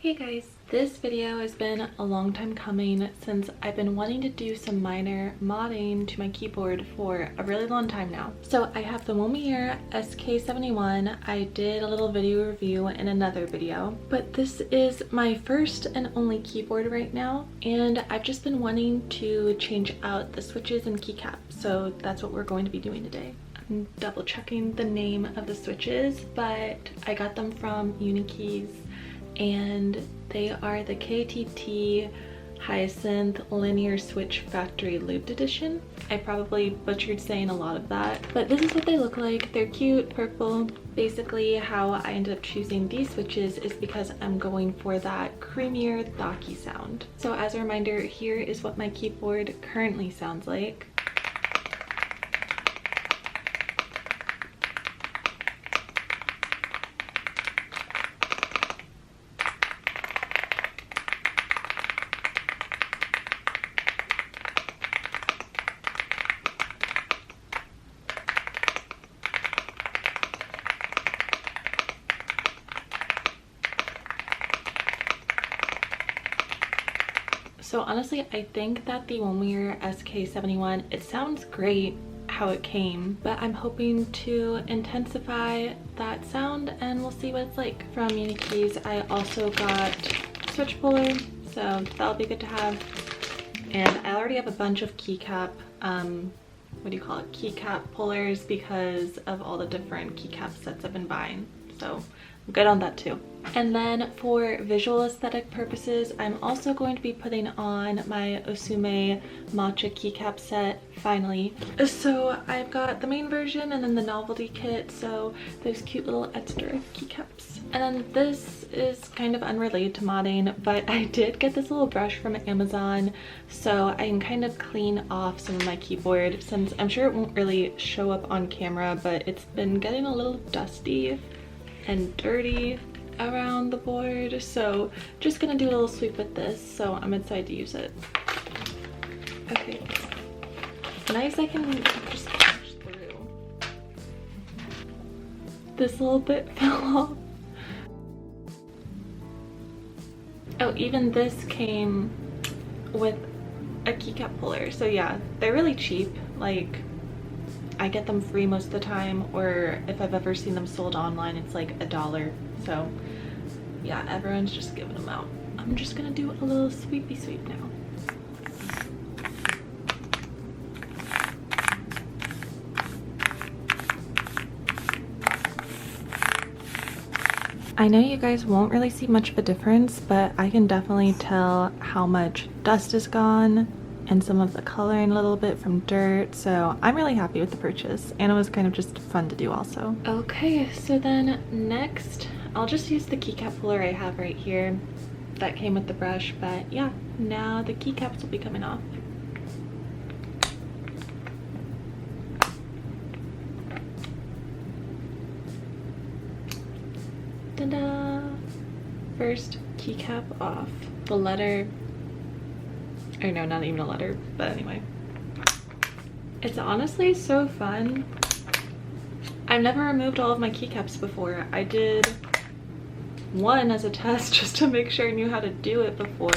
Hey guys, this video has been a long time coming since I've been wanting to do some minor modding to my keyboard for a really long time now. So I have the Womier SK71. I did a little video review in another video, but this is my first and only keyboard right now, and I've just been wanting to change out the switches and keycaps, so that's what we're going to be doing today. I'm double checking the name of the switches, but I got them from Unikeys, and they are the KTT Hyacinth Linear Switch Factory Looped Edition. I probably butchered saying a lot of that, but this is what they look like. They're cute, purple. Basically, how I ended up choosing these switches is because I'm going for that creamier, thocky sound. So as a reminder, here is what my keyboard currently sounds like. So honestly, I think that the Womier SK71, it sounds great how it came, but I'm hoping to intensify that sound and we'll see what it's like. From Unikeys, I also got switch puller, so that'll be good to have. And I already have a bunch of keycap, keycap pullers because of all the different keycap sets I've been buying. So I'm good on that too. And then for visual aesthetic purposes, I'm also going to be putting on my osume matcha keycap set finally. So I've got the main version and then the novelty kit, so those cute little extra keycaps. And then this is kind of unrelated to modding, but I did get this little brush from Amazon so I can kind of clean off some of my keyboard, since I'm sure it won't really show up on camera, but it's been getting a little dusty and dirty around the board, so just gonna do a little sweep with this. So I'm excited to use it. Okay, nice. I can just push through. This little bit fell off. Oh, even this came with a keycap puller, so yeah, they're really cheap. Like, I get them free most of the time, or if I've ever seen them sold online, it's like $1. So yeah, everyone's just giving them out. I'm just gonna do a little sweepy sweep now. I know you guys won't really see much of a difference, but I can definitely tell how much dust is gone and some of the coloring a little bit from dirt, so I'm really happy with the purchase, and it was kind of just fun to do also. Okay, so then next I'll just use the keycap puller I have right here that came with the brush, but yeah, now the keycaps will be coming off. Ta-da! First keycap off. The letter, or no, not even a letter, but anyway. It's honestly so fun. I've never removed all of my keycaps before. I did one as a test just to make sure I knew how to do it before.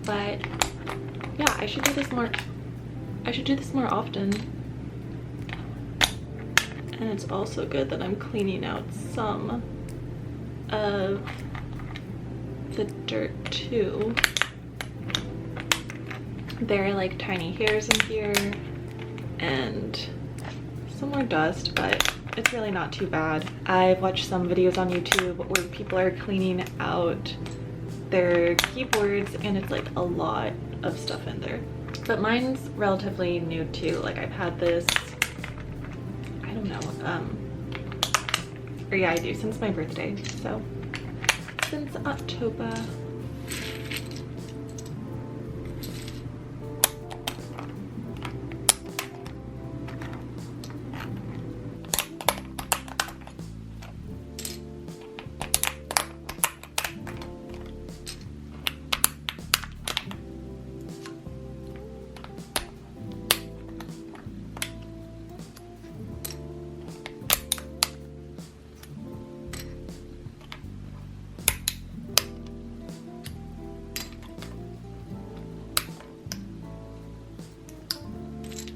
But yeah, I should do this more often. And it's also good that I'm cleaning out some of the dirt too. There are like tiny hairs in here and some more dust, but it's really not too bad. I've watched some videos on YouTube where people are cleaning out their keyboards and it's like a lot of stuff in there. But mine's relatively new too. Like, I've had this, I don't know, or yeah, I do, since my birthday. So since October.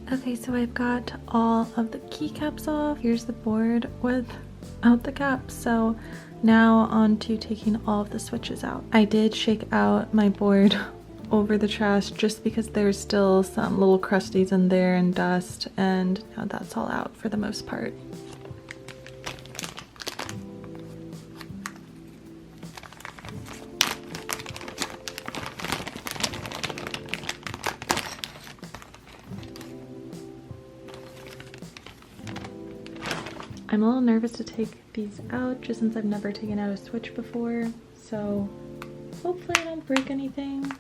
Okay, so I've got all of the keycaps off. Here's the board without the caps. So now on to taking all of the switches out. I did shake out my board over the trash just because there's still some little crusties in there and dust, and now that's all out for the most part. I'm a little nervous to take these out just since I've never taken out a switch before, so hopefully I don't break anything.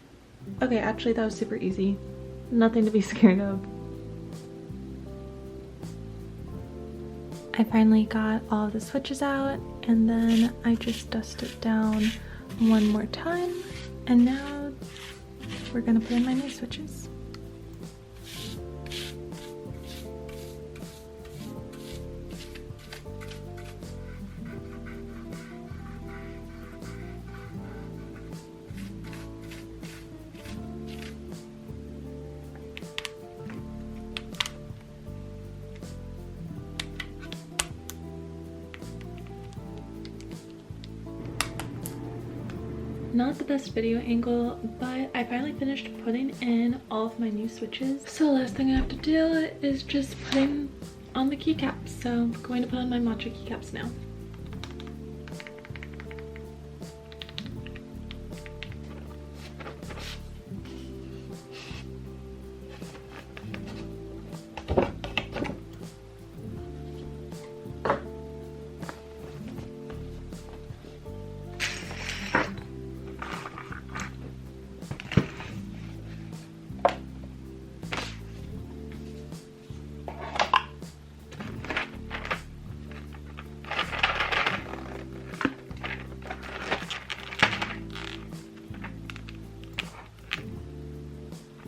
Okay, actually that was super easy. Nothing to be scared of. I finally got all of the switches out, and then I just dust it down one more time, and now we're gonna put in my new switches. Not the best video angle, but I finally finished putting in all of my new switches. So the last thing I have to do is just putting on the keycaps. So I'm going to put on my matcha keycaps now.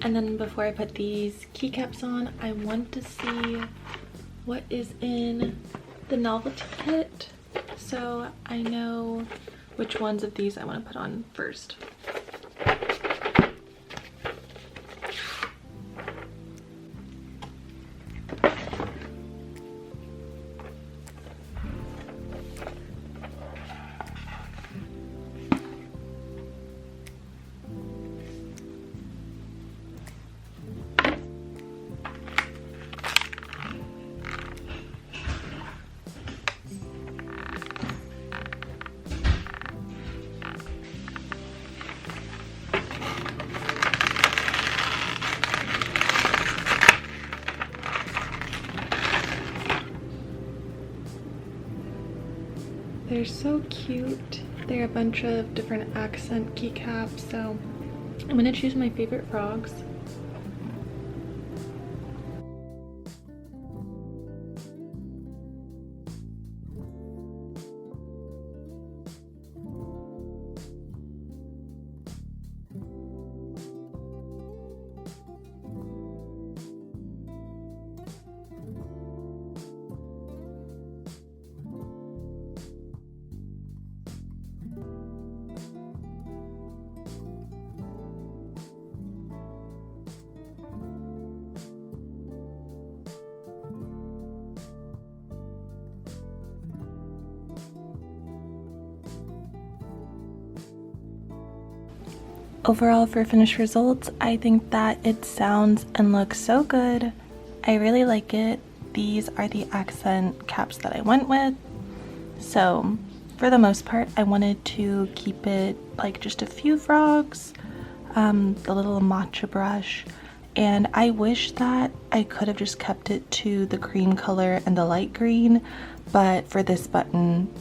And then before I put these keycaps on, I want to see what is in the novelty kit, so I know which ones of these I want to put on first. They're so cute. They're a bunch of different accent keycaps, so I'm gonna choose my favorite frogs. Overall, for finished results, I think that it sounds and looks so good. I really like it. These are the accent caps that I went with. So for the most part, I wanted to keep it like just a few frogs, the little matcha brush, and I wish that I could have just kept it to the cream color and the light green, but for this button,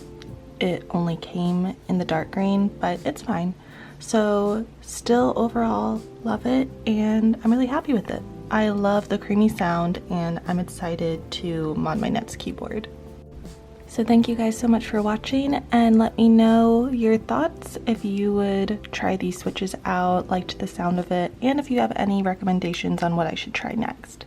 it only came in the dark green, but it's fine. So still overall love it, and I'm really happy with it. I love the creamy sound, and I'm excited to mod my next keyboard. So thank you guys so much for watching, and let me know your thoughts if you would try these switches out, liked the sound of it, and if you have any recommendations on what I should try next.